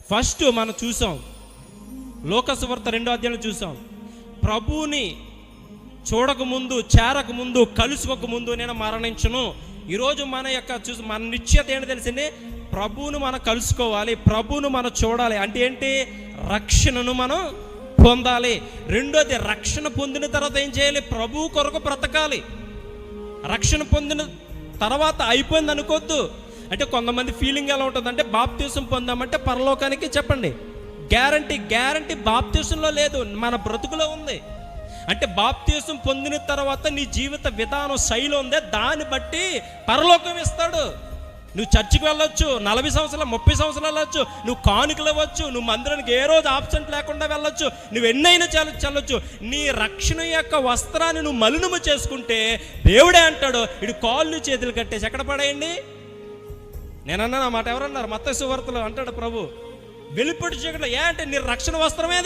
First మనం చూసాం, లోక సువార్త 2వ అధ్యాయంలో చూసాం, ప్రభువుని చూడకముందు, చేరకముందు, కలుసుకోకముందు నేను మరణించును. ఈరోజు మన నిశ్చయత ఏంటి తెలిసింది? ప్రభువును మనం కలుసుకోవాలి, ప్రభువును మనం చూడాలి. అంటే ఏంటి? రక్షణను మనం పొందాలి. రెండోది, రక్షణ పొందిన తర్వాత ఏం చేయాలి? ప్రభువు కొరకు బ్రతకాలి. రక్షణ పొందిన తర్వాత అయిపోయింది అనుకోవద్దు. అంటే కొంతమంది ఫీలింగ్ ఎలా ఉంటుంది అంటే, బాప్తిసం పొందామంటే పరలోకానికి చెప్పండి గ్యారంటీ బాప్తిసంలో లేదు, మన బ్రతుకులో ఉంది. అంటే బాప్తిసం పొందిన తర్వాత నీ జీవిత విధానం శైలి ఉందే, దాన్ని బట్టి పరలోకం ఇస్తాడు. నువ్వు చర్చికి వెళ్ళొచ్చు, 40 సంవత్సరాలు 30 సంవత్సరాలు వెళ్ళొచ్చు, నువ్వు కానుకలు ఇవ్వచ్చు, నువ్వు మందిరానికి ఏ రోజు ఆబ్సెంట్ లేకుండా వెళ్ళొచ్చు, నువ్వు ఎన్నైనా చల్లొచ్చు. నీ రక్షణ యొక్క వస్త్రాన్ని నువ్వు మలినము చేసుకుంటే దేవుడే అంటాడు, ఇటు కాళ్ళు చేతులు కట్టేసి ఎక్కడ పడేయండి. నేనన్నా నా మాట ఎవరన్నారు? మత్తయి సువార్తలో అంటాడు ప్రభు, వెలుపటి చీకట్లో. అంటే నీ రక్షణ వస్త్రం ఏది?